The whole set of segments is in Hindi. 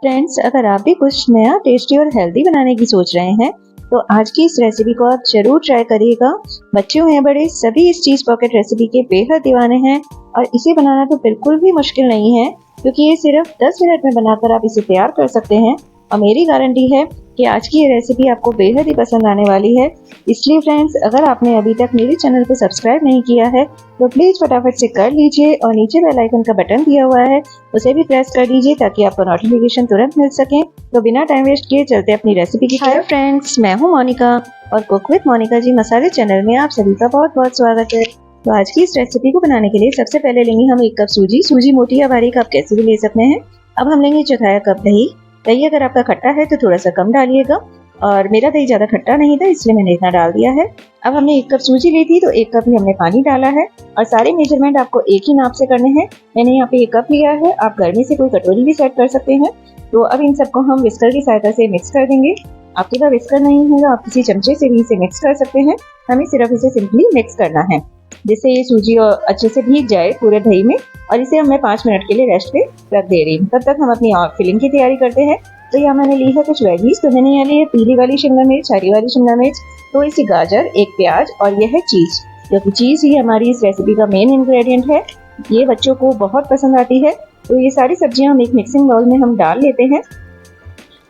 फ्रेंड्स, अगर आप भी कुछ नया टेस्टी और हेल्दी बनाने की सोच रहे हैं तो आज की इस रेसिपी को आप जरूर ट्राई करिएगा। बच्चे हो या बड़े, सभी इस चीज पॉकेट रेसिपी के बेहद दीवाने हैं और इसे बनाना तो बिल्कुल भी मुश्किल नहीं है, क्योंकि ये सिर्फ 10 मिनट में बनाकर आप इसे तैयार कर सकते हैं। और मेरी गारंटी है कि आज की ये रेसिपी आपको बेहद ही पसंद आने वाली है। इसलिए फ्रेंड्स, अगर आपने अभी तक मेरे चैनल को सब्सक्राइब नहीं किया है तो प्लीज फटाफट से कर लीजिए और नीचे बेल आइकन का बटन दिया हुआ है उसे भी प्रेस कर दीजिए ताकि आपको नोटिफिकेशन तुरंत मिल सके। तो बिना टाइम वेस्ट किए चलते अपनी रेसिपी की। हाय फ्रेंड्स, मैं हूँ मोनिका और कुक विद मोनिका जी मसाले चैनल में आप सभी का बहुत बहुत स्वागत है। तो आज की इस रेसिपी को बनाने के लिए सबसे पहले लेंगे हम 1 कप सूजी मोटी या बारीक आप कैसे भी ले सकते हैं। अब हम लेंगे चौथाया कप दही। दही अगर आपका खट्टा है तो थोड़ा सा कम डालिएगा, और मेरा दही ज्यादा खट्टा नहीं था इसलिए मैंने इतना डाल दिया है। अब हमने 1 कप सूजी ली थी तो 1 कप ही हमने पानी डाला है और सारे मेजरमेंट आपको एक ही नाप से करने हैं। मैंने यहाँ पे 1 कप लिया है, आप घर में से कोई कटोरी भी सेट कर सकते हैं। तो अब इन सबको हम विस्कर की सहायता से मिक्स कर देंगे। आपके पास विस्कर नहीं है तो आप किसी चमचे से भी इसे मिक्स कर सकते हैं। हमें सिर्फ इसे सिंपली मिक्स करना है जिससे ये सूजी अच्छे से भीग जाए पूरे दही में। और इसे मैं 5 मिनट के लिए रेस्ट पे रख दे रही हूँ। तब तक हम अपनी और फिलिंग की तैयारी करते हैं। तो यहाँ मैंने ली है कुछ वेजीज। तो मैंने यहाँ ली है पीली वाली शिमला मिर्च, हरी वाली शिमला मिर्च, थोड़ी सी गाजर, 1 प्याज और यह है चीज, क्योंकि चीज ही हमारी इस रेसिपी का मेन इंग्रेडिएंट है। ये बच्चों को बहुत पसंद आती है। तो ये सारी सब्जियां हम एक मिक्सिंग बाउल में हम डाल लेते हैं।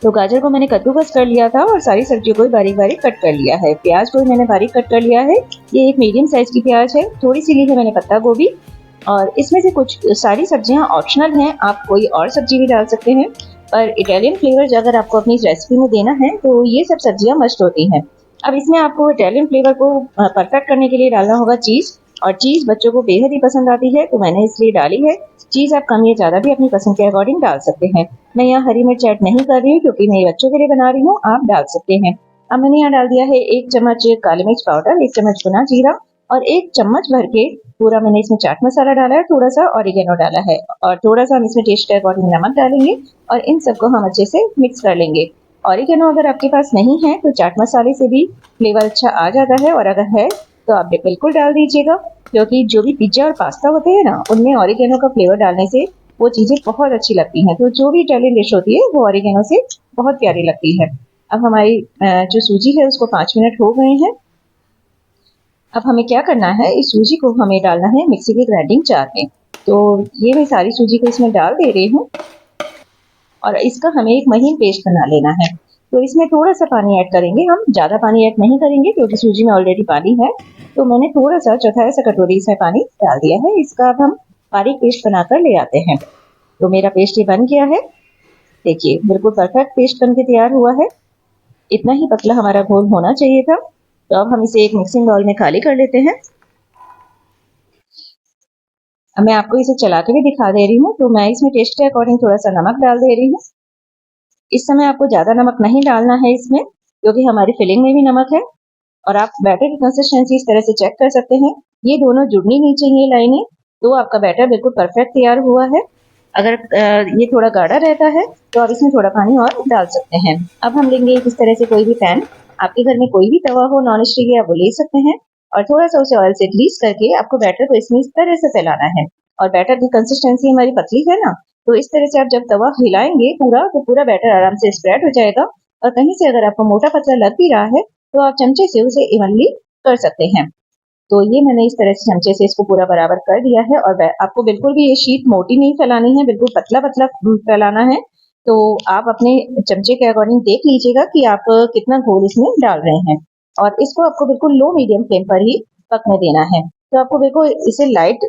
तो गाजर को मैंने कद्दूकस कर लिया था और सारी सब्जियों को बारीक बारीक कट कर लिया है। प्याज को मैंने बारीक कट कर लिया है। ये एक मीडियम साइज की प्याज है। थोड़ी सी ली है मैंने पत्ता गोभी। और इसमें से कुछ सारी सब्जियां ऑप्शनल हैं, आप कोई और सब्जी भी डाल सकते हैं, पर इटालियन फ्लेवर अगर आपको अपनी रेसिपी में देना है तो ये सब सब्जियां मस्ट होती हैं। अब इसमें आपको इटालियन फ्लेवर को परफेक्ट करने के लिए डालना होगा चीज, और चीज बच्चों को बेहद ही पसंद आती है तो मैंने इसलिए डाली है। चीज आप कम या ज्यादा भी अपनी पसंद के अकॉर्डिंग डाल सकते हैं। मैं यहाँ हरी मिर्च ऐड नहीं कर रही हूँ क्योंकि मैं बच्चों के लिए बना रही हूँ, आप डाल सकते हैं। अब मैंने यहाँ डाल दिया है 1 चम्मच काली मिर्च पाउडर, 1 चम्मच भुना जीरा और 1 चम्मच भर के पूरा मैंने इसमें चाट मसाला डाला है, थोड़ा सा ऑरिगेनो डाला है और थोड़ा सा हम इसमें टेस्ट के अकॉर्डिंग नमक डालेंगे और इन सबको हम अच्छे से मिक्स कर लेंगे। ऑरिगेनो अगर आपके पास नहीं है तो चाट मसाले से भी फ्लेवर अच्छा आ जाता है, और अगर है तो आप बिल्कुल डाल दीजिएगा, क्योंकि जो भी पिज्जा और पास्ता होते हैं ना उनमें ऑरिगेनो का फ्लेवर डालने से वो चीजें बहुत अच्छी लगती हैं। तो जो भी इटालियन डिश होती है वो ऑरिगेनो से बहुत प्यारी लगती है। अब हमारी जो सूजी है उसको 5 मिनट हो गए हैं। अब हमें क्या करना है, इस सूजी को हमें डालना है मिक्सी के ग्राइंडिंग जार में। तो ये मैं सारी सूजी को इसमें डाल दे रही हूँ और इसका हमें एक महीन पेस्ट बना लेना है। तो इसमें थोड़ा सा पानी ऐड करेंगे, हम ज़्यादा पानी ऐड नहीं करेंगे क्योंकि सूजी में ऑलरेडी पानी है। तो मैंने थोड़ा सा चौथाई सा कटोरी इसमें पानी डाल दिया है। इसका अब हम बारीक पेस्ट बनाकर ले आते हैं। तो मेरा पेस्ट ये बन गया है। देखिए बिल्कुल परफेक्ट पेस्ट बन के तैयार हुआ है। इतना ही पतला हमारा घोल होना चाहिए था। तो अब हम इसे एक मिक्सिंग बाउल में खाली कर लेते हैं। अब मैं आपको इसे चला के भी दिखा दे रही हूँ। तो मैं इसमें टेस्ट के अकॉर्डिंग थोड़ा सा नमक डाल दे रही हूँ। इस समय आपको ज्यादा नमक नहीं डालना है इसमें, क्योंकि हमारी फिलिंग में भी नमक है। और आप बैटर की कंसिस्टेंसी इस तरह से चेक कर सकते हैं। ये दोनों जुड़नी नहीं चाहिए लाइनें, तो आपका बैटर बिल्कुल परफेक्ट तैयार हुआ है। अगर ये थोड़ा गाढ़ा रहता है तो आप इसमें थोड़ा पानी और डाल सकते हैं। अब हम लेंगे इस तरह से कोई भी पैन, आपके घर में कोई भी तवा हो नॉन स्टिक या वो ले सकते हैं, और थोड़ा सा उसे ऑयल से ग्रीस करके आपको बैटर को इसमें इस तरह से फैलाना है। और बैटर की कंसिस्टेंसी हमारी पतली है ना, तो इस तरह से आप जब तवा हिलाएंगे पूरा तो पूरा बैटर आराम से स्प्रेड हो जाएगा। और कहीं से अगर आपको मोटा पतला लग भी रहा है तो आप चमचे से उसे इवनली कर सकते हैं। तो ये मैंने इस तरह से चमचे से इसको पूरा बराबर कर दिया है। और आपको बिल्कुल भी ये शीट मोटी नहीं फैलानी है, बिल्कुल पतला पतला फैलाना है। तो आप अपने चमचे के अकॉर्डिंग देख लीजिएगा कि आप कितना घोल इसमें डाल रहे हैं, और इसको आपको बिल्कुल लो मीडियम फ्लेम पर ही पकने देना है। तो आपको बिल्कुल इसे लाइट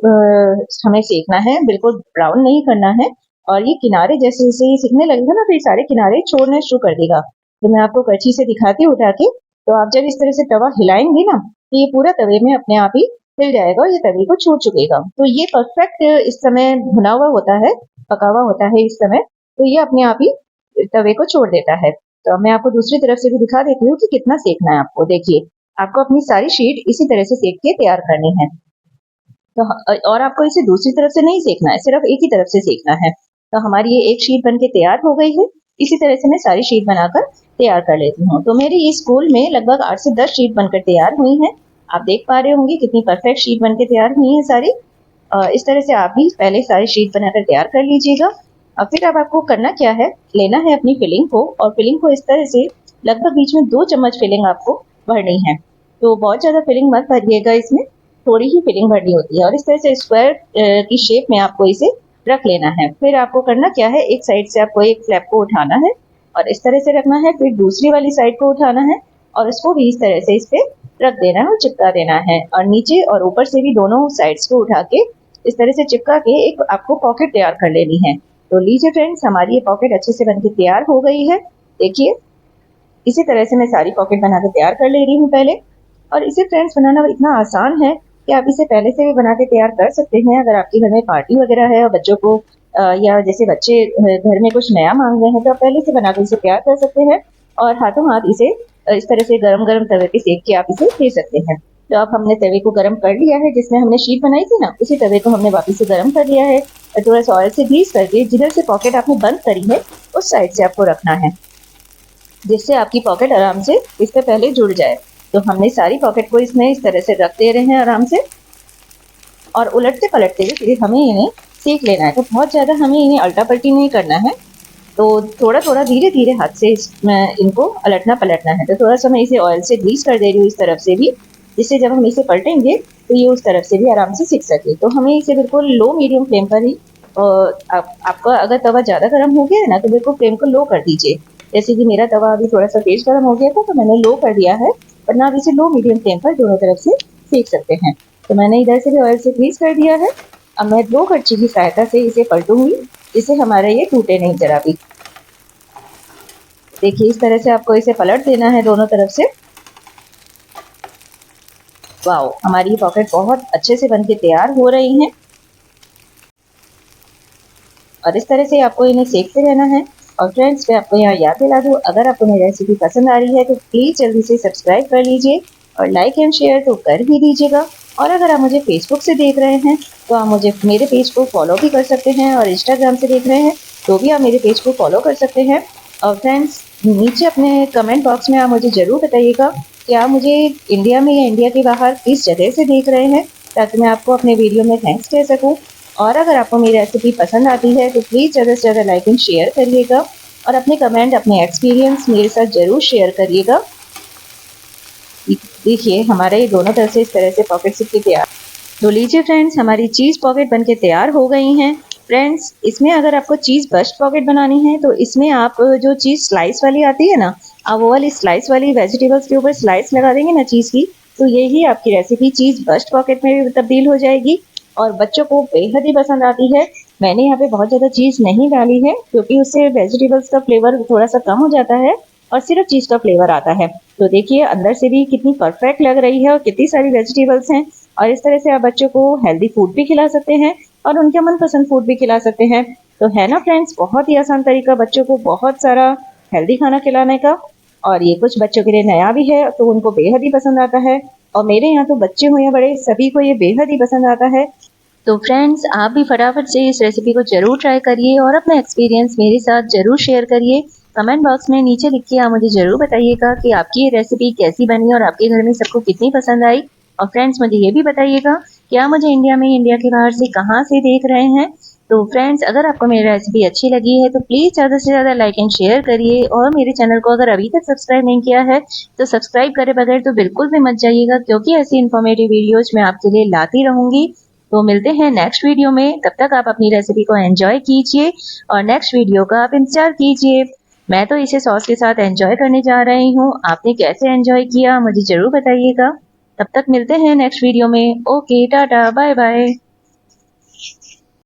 हमें सेकना है, बिल्कुल ब्राउन नहीं करना है। और ये किनारे जैसे जैसे ये सिकने लगेगा ना तो ये सारे किनारे छोड़ना शुरू कर देगा। तो मैं आपको करछी से दिखाती हूँ उठा के। तो आप जब इस तरह से तवा हिलाएंगे ना तो ये पूरा तवे में अपने आप ही हिल जाएगा और ये तवे को छोड़ चुकेगा। तो ये परफेक्ट इस समय भुना हुआ होता है, पका हुआ होता है इस समय। तो ये अपने आप ही तवे को छोड़ देता है। तो अब मैं आपको दूसरी तरफ से भी दिखा देती हूँ कि कितना सेकना है आपको। देखिए आपको अपनी सारी शीट इसी तरह से सेक के तैयार करनी है। तो और आपको इसे दूसरी तरफ से नहीं सेकना है, सिर्फ एक ही तरफ से सेकना है। तो हमारी ये एक शीट बनके तैयार हो गई है। इसी तरह से मैं सारी शीट बनाकर तैयार कर लेती हूँ। तो मेरी इस स्कूल में लगभग 8 से 10 शीट बनकर तैयार हुई हैं। आप देख पा रहे होंगे कितनी परफेक्ट शीट बनके तैयार हुई है सारी। इस तरह से आप भी पहले सारी शीट बनाकर तैयार कर लीजिएगा। अब फिर अब आपको करना क्या है, लेना है अपनी फिलिंग को और फिलिंग को इस तरह से लगभग बीच में 2 चम्मच फिलिंग आपको भरनी है। तो बहुत ज़्यादा फिलिंग मत भरिएगा, इसमें थोड़ी ही फिलिंग भरनी होती है और इस तरह से स्क्वायर की शेप में आपको इसे रख लेना है। फिर आपको करना क्या है, एक साइड से आपको एक फ्लैप को उठाना है और इस तरह से रखना है, फिर दूसरी वाली साइड को उठाना है और उसको भी इस तरह से इस पे रख देना है और चिपका देना है और नीचे और ऊपर से भी दोनों साइड्स को उठा के इस तरह से चिपका के एक आपको पॉकेट तैयार कर लेनी है। तो लीजिए फ्रेंड्स, हमारी ये पॉकेट अच्छे से बनके तैयार हो गई है। देखिए, इसी तरह से मैं सारी पॉकेट बना के तैयार कर ले रही हूँ पहले। और इसे फ्रेंड्स बनाना इतना आसान है कि आप इसे पहले से भी बना के तैयार कर सकते हैं। अगर आपके घर में पार्टी वगैरह है और बच्चों को या जैसे बच्चे घर में कुछ नया मांग रहे हैं तो आप पहले से बना के इसे तैयार कर सकते हैं और हाथों हाथ इसे इस तरह से गरम गरम तवे पे सेक के आप इसे दे सकते हैं। तो अब हमने तवे को गरम कर लिया है, जिसमें हमने शीट बनाई थी ना, उसी तवे को हमने वापस से गरम कर लिया है और थोड़ा सा ऑयल से ग्रीस करके जिधर से पॉकेट आपने बंद करी है उस साइड से आपको रखना है, जिससे आपकी पॉकेट आराम से इस पे पहले जुड़ जाए। तो हमने सारी पॉकेट को इसमें इस तरह से रख दे रहे हैं आराम से और उलटते पलटते हुए फिर हमें इन्हें सेक लेना है। तो बहुत ज़्यादा हमें इन्हें अल्टा पलटी नहीं करना है, तो थोड़ा थोड़ा धीरे धीरे हाथ से इनको अलटना पलटना है। तो थोड़ा सा मैं इसे ऑयल से ग्रीस कर दे रही हूँ इस तरफ से भी, जिससे जब हम इसे पलटेंगे तो ये उस तरफ से भी आराम से सिक सके। तो हमें इसे बिल्कुल लो मीडियम फ्लेम पर ही आपका अगर तवा ज़्यादा गर्म हो गया है ना तो बिल्कुल फ्लेम को लो कर दीजिए। जैसे कि मेरा तवा अभी थोड़ा सा तेज गर्म हो गया था तो मैंने लो कर दिया है, वरना आप इसे लो मीडियम फ्लेम पर दोनों तरफ से सेक सकते हैं। तो मैंने इधर से भी ऑयल से ग्रीस कर दिया है। अब मैं 2 कड़छी की सहायता से इसे पलटूंगी, जिससे हमारा ये टूटे नहीं जरा भी। देखिए, इस तरह से आपको इसे पलट देना है दोनों तरफ से। वाओ, हमारी ये पॉकेट बहुत अच्छे से बनके तैयार हो रही हैं और इस तरह से आपको इन्हें सेकते रहना है। और फ्रेंड्स, मैं आपको यहाँ याद दिला दूँ, अगर आपको मेरी रेसिपी पसंद आ रही है तो प्लीज़ जल्दी से सब्सक्राइब कर लीजिए और लाइक एंड शेयर तो कर ही दीजिएगा। और अगर आप मुझे फेसबुक से देख रहे हैं तो आप मुझे मेरे पेज को फॉलो भी कर सकते हैं और इंस्टाग्राम से देख रहे हैं तो भी आप मेरे पेज को फॉलो कर सकते हैं। और फ्रेंड्स, नीचे अपने कमेंट बॉक्स में आप मुझे ज़रूर बताइएगा कि आप मुझे इंडिया में या इंडिया के बाहर किस जगह से देख रहे हैं, ताकि मैं आपको अपने वीडियो में थैंक्स कह सकूं। और अगर आपको मेरी रेसिपी पसंद आती है तो प्लीज़ ज़्यादा से ज़्यादा लाइक एंड शेयर करिएगा और अपने कमेंट, अपने एक्सपीरियंस मेरे साथ ज़रूर शेयर करिएगा। देखिए, हमारे ये दोनों तरफ से इस तरह से पॉकेट सिक के तैयार। तो लीजिए फ्रेंड्स, हमारी चीज़ पॉकेट बनके तैयार हो गई हैं। फ्रेंड्स, इसमें अगर आपको चीज़ बस्ट पॉकेट बनानी है तो इसमें आप जो चीज़ स्लाइस वाली आती है ना, आप वो वाली स्लाइस वाली वेजिटेबल्स के ऊपर स्लाइस लगा देंगे ना चीज़ की, तो यही आपकी रेसिपी चीज़ बस्ट पॉकेट में भी तब्दील हो जाएगी और बच्चों को बेहद ही पसंद आती है। मैंने यहाँ पे बहुत ज़्यादा चीज़ नहीं डाली है क्योंकि उससे वेजिटेबल्स का फ्लेवर थोड़ा सा कम हो जाता है और सिर्फ चीज़ का फ्लेवर आता है। तो देखिए, अंदर से भी कितनी परफेक्ट लग रही है और कितनी सारी वेजिटेबल्स हैं और इस तरह से आप बच्चों को हेल्दी फूड भी खिला सकते हैं और उनके मनपसंद फूड भी खिला सकते हैं। तो है ना फ्रेंड्स, बहुत ही आसान तरीका बच्चों को बहुत सारा हेल्दी खाना खिलाने का। और ये कुछ बच्चों के लिए नया भी है तो उनको बेहद ही पसंद आता है और मेरे यहाँ तो बच्चे हो या बड़े सभी को ये बेहद ही पसंद आता है। तो फ्रेंड्स, आप भी फटाफट से इस रेसिपी को ज़रूर ट्राई करिए और अपना एक्सपीरियंस मेरे साथ ज़रूर शेयर करिए। कमेंट बॉक्स में नीचे लिख के आप मुझे ज़रूर बताइएगा कि आपकी ये रेसिपी कैसी बनी और आपके घर में सबको कितनी पसंद आई। और फ्रेंड्स, मुझे ये भी बताइएगा कि आप मुझे इंडिया में, इंडिया के बाहर से कहाँ से देख रहे हैं। तो फ्रेंड्स, अगर आपको मेरी रेसिपी अच्छी लगी है तो प्लीज़ ज़्यादा से ज़्यादा लाइक एंड शेयर करिए और मेरे चैनल को अगर अभी तक सब्सक्राइब नहीं किया है तो सब्सक्राइब करे बगैर तो बिल्कुल भी मत जाइएगा, क्योंकि ऐसी इन्फॉर्मेटिव वीडियोज़ मैं आपके लिए लाती रहूँगी। तो मिलते हैं नेक्स्ट वीडियो में, तब तक आप अपनी रेसिपी को एंजॉय कीजिए और नेक्स्ट वीडियो का आप इंतजार कीजिए। मैं तो इसे सॉस के साथ एंजॉय करने जा रही हूँ, आपने कैसे एंजॉय किया मुझे ज़रूर बताइएगा। तब तक मिलते हैं नेक्स्ट वीडियो में। Okay, tata, bye bye.